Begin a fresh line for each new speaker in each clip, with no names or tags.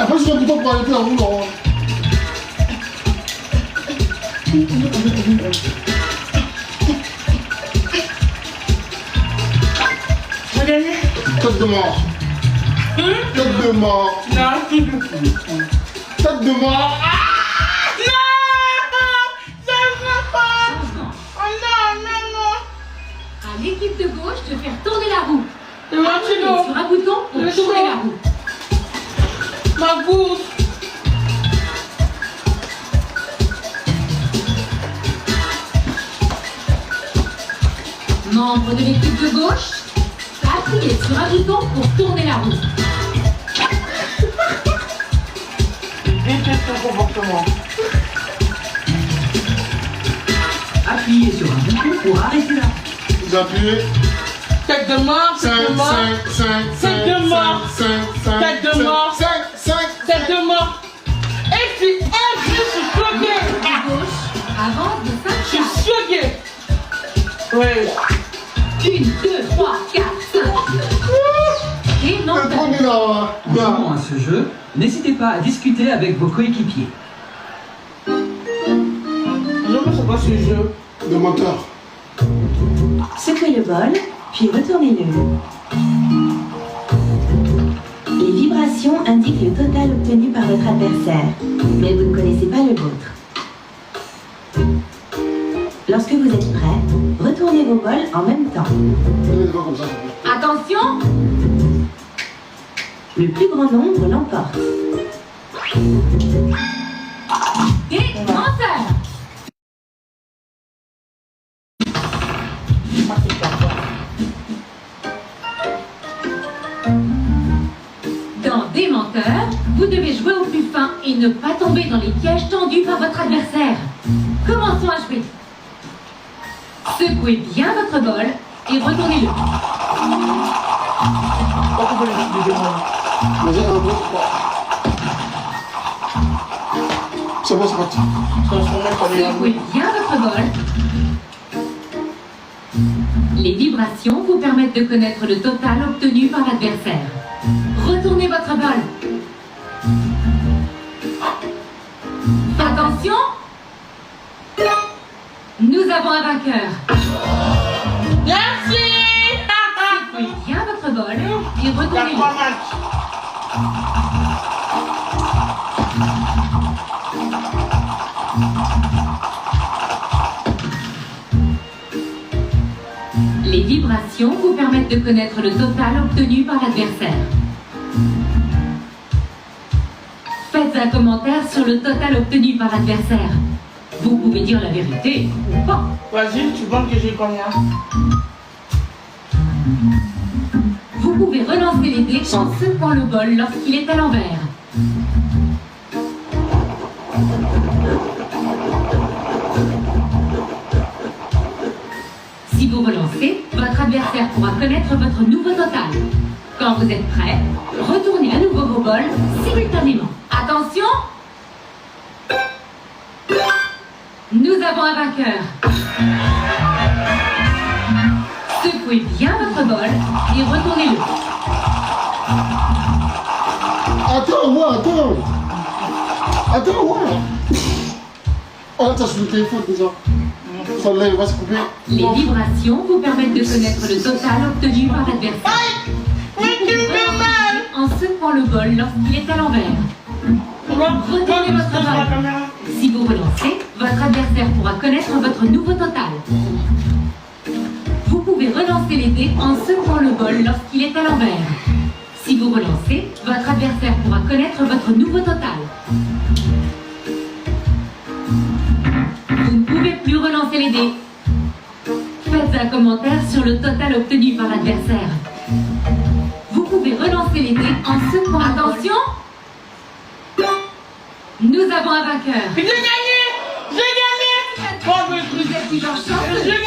Après, je vais plutôt pour arrêter la roue, Laurent.
J'ai gagné.
Tête de mort. Tête de mort.
Non.
Tête de mort.
Non. Ça ne va pas. Oh non, non, non.
À l'équipe de gauche de faire tourner la roue.
Le martelot.
Sur un bouton pour
Le
tourner
chaud.
la roue.
Ma bourse.
Membre de l'équipe de gauche, appuyez sur un bouton pour tourner la roue.
Je déteste ton comportement.
Appuyez sur un bouton pour arrêter la roue.
J'ai appuyé.
Tête de mort,
5,
tête de mort.
5, 5, 5.
Tête de mort.
5, 5.
Tête de mort.
5, 5.
Tête de mort. Et puis, je suis choqué.
De gauche, avance de 5
Je suis
cases.
choqué. Ouais.
1, 2, 3, 4, 5. Et non,
C'est trop nul, là.
En jouant à ce jeu, n'hésitez pas à discuter avec vos coéquipiers.
Je ne sais pas ce jeu.
De moteur.
Secouez le bol, puis retournez-le. Les vibrations indiquent le total obtenu par votre adversaire, mais vous ne connaissez pas le vôtre. Lorsque vous êtes prêt, retournez vos bols en même temps.
Ne mettez pas comme ça.
attention,
Le plus grand nombre l'emporte.
et menteur. Dans des menteurs, vous devez jouer au plus fin et ne pas tomber dans les pièges tendus par votre adversaire. Commençons à jouer. Secouez bien votre bol et retournez-le.
Pourquoi vous les démons?
Vas-y, 1, 2, 3. C'est bon, c'est parti.
Transformez par les
Secouez bien votre bol. Les vibrations vous permettent de connaître le total obtenu par l'adversaire. Retournez votre bol. Attention, nous avons un vainqueur.
Merci.
Secouez bien votre bol et
Il y a
retournez-le.
3 matchs.
Les vibrations vous permettent de connaître le total obtenu par l'adversaire. Faites un commentaire sur le total obtenu par l'adversaire. Vous pouvez dire la vérité ou pas.
Vas-y, tu penses que j'ai combien?
Vous pouvez relancer les dés en secouant le bol lorsqu'il est à l'envers. Si vous relancez, votre adversaire pourra connaître votre nouveau total. Quand vous êtes prêt, retournez à nouveau vos bols simultanément. Attention! Nous avons un vainqueur. Secouez bien votre bol et retournez-le.
Attends, moi, attends. Attends, moi. Oh, attends, je suis le téléphone déjà. Ça, là, il va se couper.
Les vibrations vous permettent de connaître le total obtenu par l'adversaire.
Mais tu me fais mal.
En secouant le bol lorsqu'il est à l'envers. Retournez votre
la
bol.
caméra.
Si vous relancez, votre adversaire pourra connaître votre nouveau total. Vous pouvez relancer les dés en secouant le bol lorsqu'il est à l'envers. Si vous relancez, votre adversaire pourra connaître votre nouveau total. Vous ne pouvez plus relancer les dés. Faites un commentaire sur le total obtenu par l'adversaire. Vous pouvez relancer les dés en secouant. Attention! Nous avons un vainqueur.
J'ai gagné. J'ai gagné. Oh, mais
Vous êtes toujours chanceux.
j'ai gagné.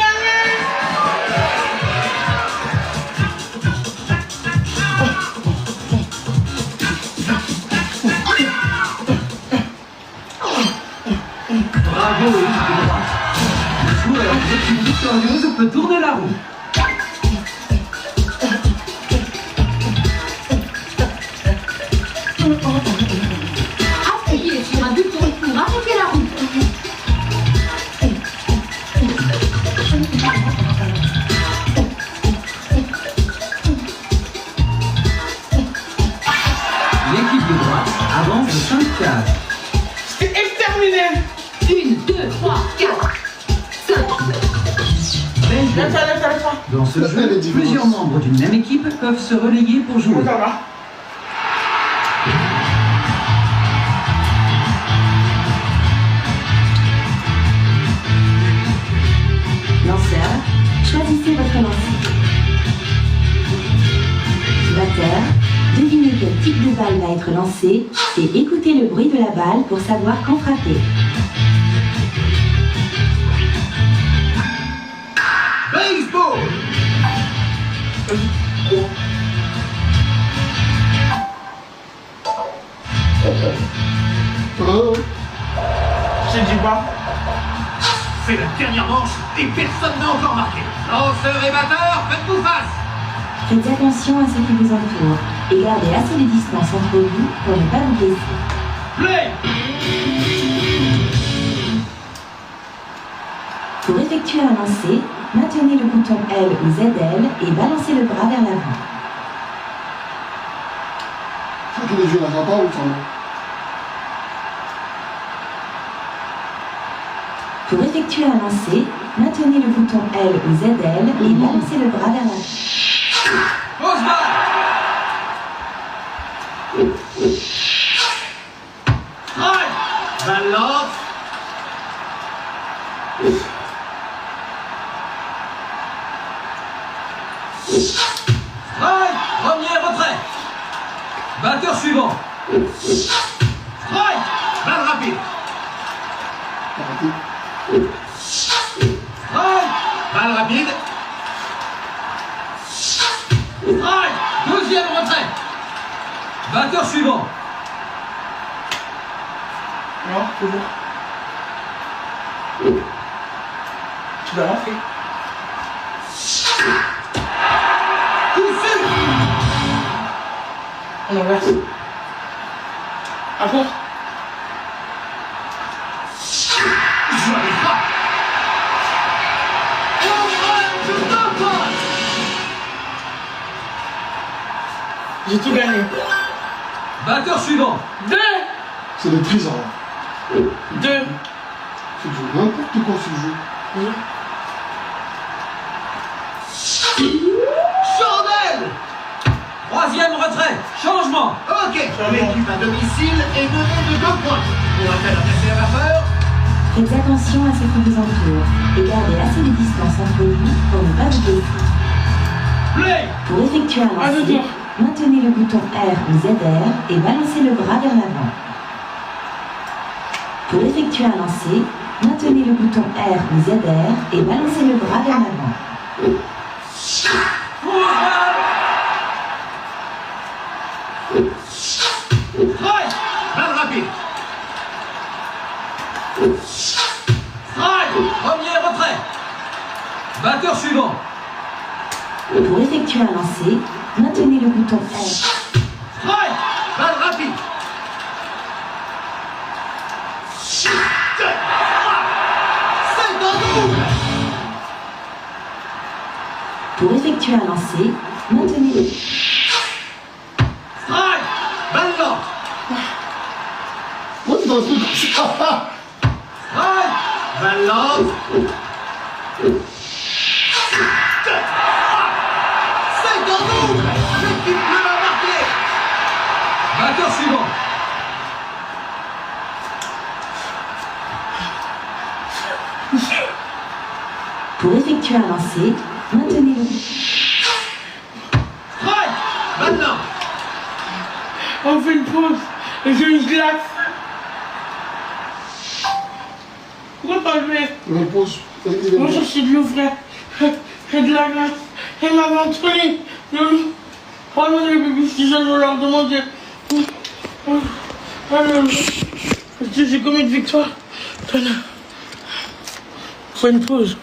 Bravo équipe de droite. Le joueur de l'équipe victorieuse peut tourner la roue. jouer.
Laisse-toi.
Dans ce
Elle est
jeu,
différente.
plusieurs membres d'une même équipe peuvent se relayer pour jouer.
Ça va.
Lanceur, choisissez votre lancer. Batteur, devinez quel type de balle va être lancée et écoutez le bruit de la balle pour savoir quand frapper.
Baseball!
Je te dis pas.
C'est la dernière manche et personne n'a encore marqué. Lanceur et batteur, faites-vous face!
Faites attention à ce qui vous entoure et gardez assez de distance entre vous pour ne pas vous blesser.
Play!
Pour effectuer un lancer, maintenez le bouton L ou ZL et balancez le bras vers l'avant.
C'est que les jeux là, pas ou ça non?
Pour effectuer un lancer, maintenez le bouton L ou ZL et balancez le bras vers l'avant.
Pause balle! Strike! Balle lente. Strike! Premier retrait. Batteur suivant. Strike! Balle rapide.
Arrêtez.
Strike! Balle rapide. Strike! Deuxième retrait. Batteur suivant.
Non, toujours. Tu l'as lancé.
Coup sûr!
On inverse. Encore.
Jolie frappe! Home run de Stanton!
J'ai tout gagné.
Batteur suivant.
2.
C'est des trises, hein.
2.
C'est du n'importe quoi ce jeu.
Chandelle! Troisième retrait. Changement. Ok. L'équipe à domicile est menée de 2 points. Pourra-t-elle adresser la vapeur?
Faites attention à ce qui vous entoure et gardez assez de distance entre vous pour ne pas vous blesser.
Play!
Pour effectuer un
Ah,
lancer,
je vois.
maintenez le bouton R ou ZR et balancez le bras vers l'avant. Pour effectuer un lancer, maintenez le bouton R ou ZR et balancez le bras vers l'avant.
Strike! Balle rapide. Strike! Premier retrait. Batteur suivant.
Pour effectuer un lancer, maintenez le bouton R.
Strike! Balle rapide. C'est un double!
Pour effectuer un lancer, maintenez le...
Strike! Balle lente.
Moi, c'est dans le truc comme ça.
Strike! Balle lente. C'est un double! L'équipe bleue a marqué. Batteur suivant.
Pour effectuer un lancer, maintenez le...
Strike! Balle lente.
On fait une pause. Et j'ai une glace. Pourquoi pas le mettre?
Il repose.
Moi, chercher de l'eau fraîche. Et de la glace. Et ma ventoline. Vraiment, les bébés, si je leur demander. Alors, j'ai combien de victoires? Faut une pause.